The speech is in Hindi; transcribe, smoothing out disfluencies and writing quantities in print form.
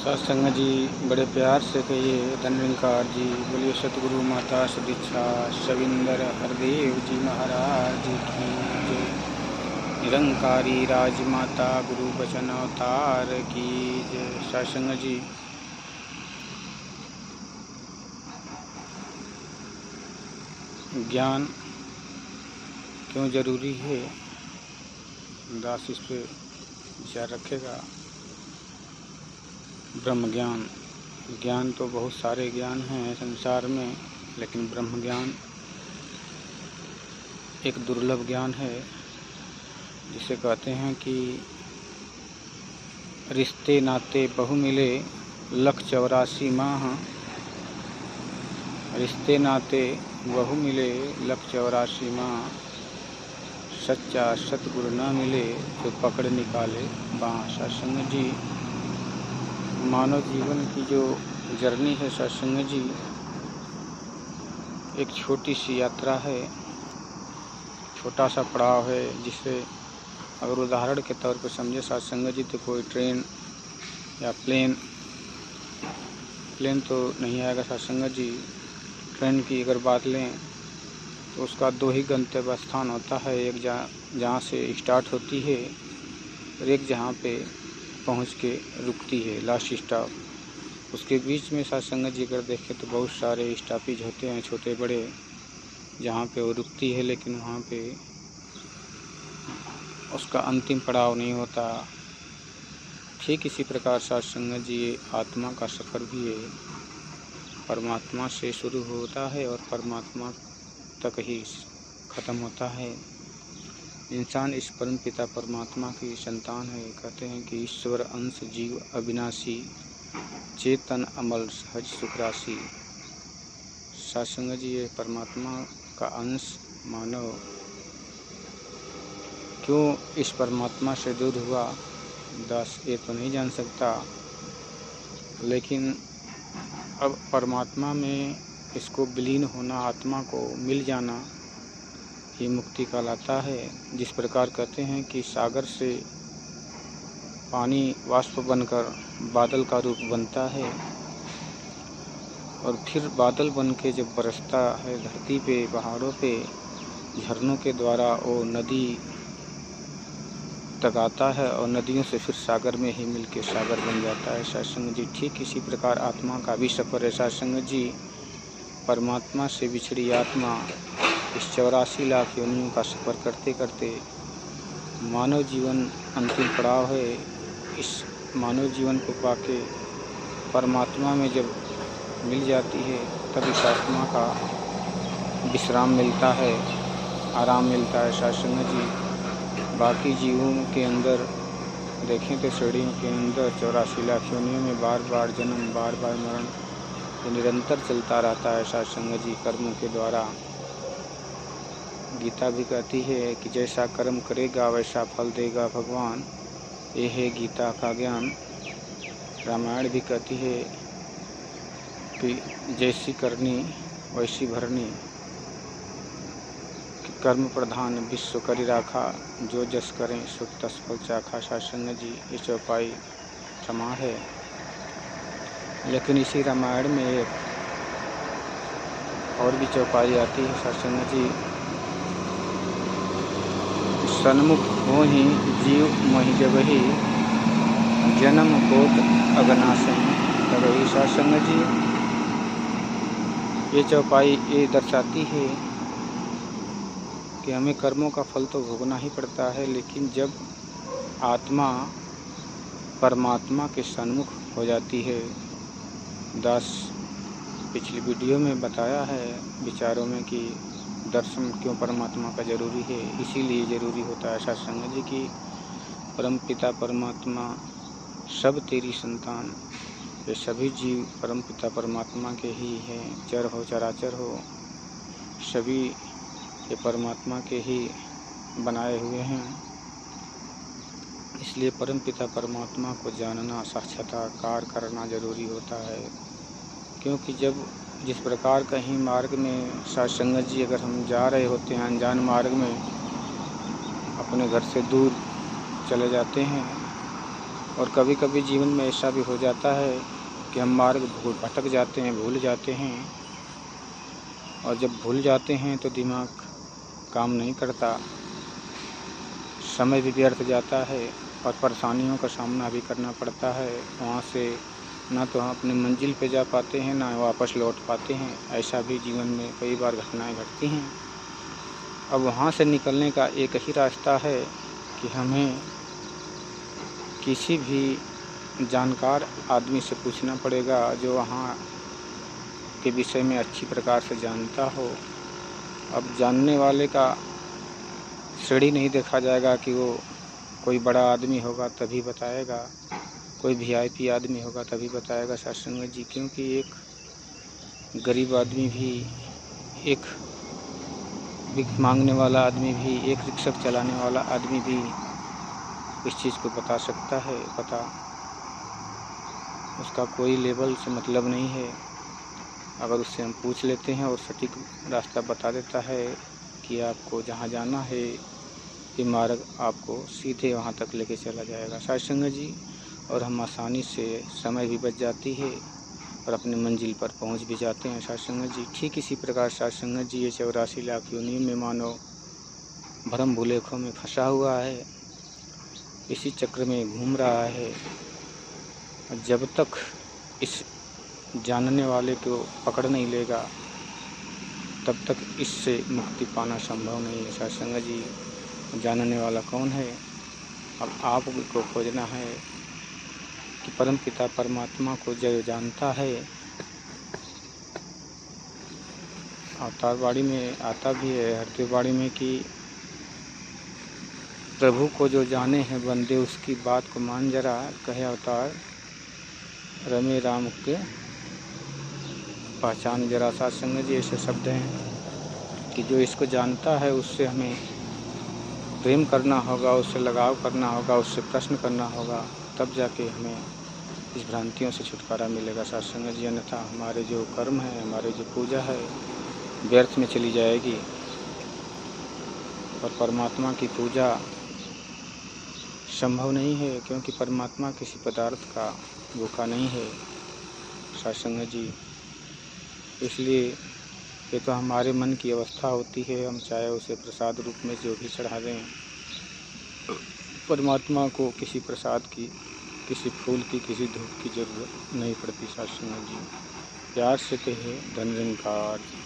सत्संग जी बड़े प्यार से कहिए। धन्यकार जी। बोलिए सतगुरु माता सदीक्षा शविंदर हरदेव जी महाराज की जय। निरंकारी राजमाता गुरु बचन अवतार की जय। सत्संग जी ज्ञान क्यों जरूरी है, दास इस पे विचार रखेगा। ब्रह्म ज्ञान, ज्ञान तो बहुत सारे ज्ञान हैं संसार में, लेकिन ब्रह्म ज्ञान एक दुर्लभ ज्ञान है, जिसे कहते हैं कि रिश्ते नाते बहु मिले 184 माह। रिश्ते नाते बहु मिले 184 माह, सच्चा सतगुरु न मिले तो पकड़ निकाले बाँह। सत्संग जी मानव जीवन की जो जर्नी है सत्संग जी, एक छोटी सी यात्रा है, छोटा सा पड़ाव है, जिसे अगर उदाहरण के तौर पर समझे सत्संग जी तो कोई ट्रेन या प्लेन तो नहीं आएगा सत्संग जी। ट्रेन की अगर बात लें तो उसका 2 ही गंतव्य स्थान होता है, एक जहाँ से स्टार्ट होती है और एक जहाँ पे पहुँच के रुकती है, लास्ट स्टॉप। उसके बीच में सत्संग जी अगर देखें तो बहुत सारे स्टॉपेज होते हैं छोटे बड़े, जहाँ पे वो रुकती है, लेकिन वहाँ पे उसका अंतिम पड़ाव नहीं होता। ठीक इसी प्रकार सत्संग जी आत्मा का सफ़र भी है, परमात्मा से शुरू होता है और परमात्मा तक ही ख़त्म होता है। इंसान इस परम पिता परमात्मा की संतान है। कहते हैं कि ईश्वर अंश जीव अविनाशी, चेतन अमल सहज सुख राशि। सत्संग जी ये परमात्मा का अंश मानव क्यों इस परमात्मा से दूर हुआ, दास ये तो नहीं जान सकता, लेकिन अब परमात्मा में इसको विलीन होना, आत्मा को मिल जाना ही मुक्ति कहलाता है। जिस प्रकार कहते हैं कि सागर से पानी वाष्प बनकर बादल का रूप बनता है और फिर बादल बन के जब बरसता है धरती पे, पहाड़ों पे, झरनों के द्वारा वो नदी तक आता है और नदियों से फिर सागर में ही मिलके सागर बन जाता है। सत्संग जी ठीक इसी प्रकार आत्मा का भी सफ़र है। सत्संग जी परमात्मा से बिछड़ी आत्मा इस 84 लाख योनियों का सफ़र करते करते मानव जीवन अंतिम पड़ाव है। इस मानव जीवन को पाके परमात्मा में जब मिल जाती है तब इस आत्मा का विश्राम मिलता है, आराम मिलता है। सत्संग जी बाकी जीवों के अंदर देखें तो श्रेणियों के अंदर 84 लाख योनियों में बार बार जन्म, बार बार मरण ये निरंतर चलता रहता है। सत्संग जी कर्मों के द्वारा गीता भी कहती है कि जैसा कर्म करेगा वैसा फल देगा भगवान, ये है गीता का ज्ञान। रामायण भी कहती है कि जैसी करनी वैसी भरनी, कि कर्म प्रधान विश्व करी राखा, जो जस करें सो तस फल चाखा। सत्संग जी ये चौपाई समा है, लेकिन इसी रामायण में एक और भी चौपाई आती है सत्संग जी, सन्मुख हो ही जीव मही जबहि, जन्म कोट अगनाशन तबहि। सत्संग जी ये चौपाई ये दर्शाती है कि हमें कर्मों का फल तो भोगना ही पड़ता है, लेकिन जब आत्मा परमात्मा के सन्मुख हो जाती है, दास पिछली वीडियो में बताया है विचारों में कि दर्शन क्यों परमात्मा का जरूरी है, इसीलिए ज़रूरी होता है सत्संग जी की परम पिता परमात्मा सब तेरी संतान, ये सभी जीव परम पिता परमात्मा के ही हैं। चर हो चराचर हो, सभी ये परमात्मा के ही बनाए हुए हैं। इसलिए परम पिता परमात्मा को जानना, साक्षात्कार करना ज़रूरी होता है। क्योंकि जब जिस प्रकार कहीं मार्ग में सत्संग जी अगर हम जा रहे होते हैं, अनजान मार्ग में अपने घर से दूर चले जाते हैं और कभी कभी जीवन में ऐसा भी हो जाता है कि हम मार्ग भटक जाते हैं, भूल जाते हैं, और जब भूल जाते हैं तो दिमाग काम नहीं करता, समय भी व्यर्थ जाता है और परेशानियों का सामना भी करना पड़ता है। वहाँ से ना तो हम अपनी मंजिल पे जा पाते हैं, ना वापस लौट पाते हैं। ऐसा भी जीवन में कई बार घटनाएं घटती हैं। अब वहाँ से निकलने का एक ही रास्ता है कि हमें किसी भी जानकार आदमी से पूछना पड़ेगा, जो वहाँ के विषय में अच्छी प्रकार से जानता हो। अब जानने वाले का श्रेणी नहीं देखा जाएगा कि वो कोई बड़ा आदमी होगा तभी बताएगा, कोई वीआईपी आदमी होगा तभी बताएगा सत्संग जी, क्योंकि एक गरीब आदमी भी, एक भीख मांगने वाला आदमी भी, एक रिक्शा चलाने वाला आदमी भी इस चीज़ को बता सकता है। पता उसका कोई लेवल से मतलब नहीं है। अगर उससे हम पूछ लेते हैं और सटीक रास्ता बता देता है कि आपको जहाँ जाना है, ये मार्ग आपको सीधे वहाँ तक लेके चला जाएगा सत्संग जी। और हम आसानी से समय भी बच जाती है और अपनी मंजिल पर पहुँच भी जाते हैं सत्संग जी। ठीक इसी प्रकार सत्संग जी ये 84 लाख योनियों में मानव भ्रम भुलेखों में फंसा हुआ है, इसी चक्र में घूम रहा है। जब तक इस जानने वाले को पकड़ नहीं लेगा तब तक इससे मुक्ति पाना संभव नहीं है सत्संग जी। जानने वाला कौन है? अब आपको खोजना है कि परम पिता परमात्मा को जो जानता है। अवतार वाणी में आता भी है, हरदेव वाणी में, कि प्रभु को जो जाने हैं बंदे उसकी बात को मान जरा, कहे अवतार रमे राम के पहचान जरा सत्संग जी। ऐसे शब्द हैं कि जो इसको जानता है उससे हमें प्रेम करना होगा, उससे लगाव करना होगा, उससे प्रश्न करना होगा, तब जाके हमें इस भ्रांतियों से छुटकारा मिलेगा सत्संग जी। अन्यथा हमारे जो कर्म है, हमारे जो पूजा है व्यर्थ में चली जाएगी और परमात्मा की पूजा संभव नहीं है, क्योंकि परमात्मा किसी पदार्थ का भूखा नहीं है सत्संग जी। इसलिए ये तो हमारे मन की अवस्था होती है, हम चाहे उसे प्रसाद रूप में जो भी चढ़ा दें, परमात्मा को किसी प्रसाद की, किसी फूल की, किसी धूप की जरूरत नहीं पड़ती सत्संग जी। प्यार से कहे धन्यवाद।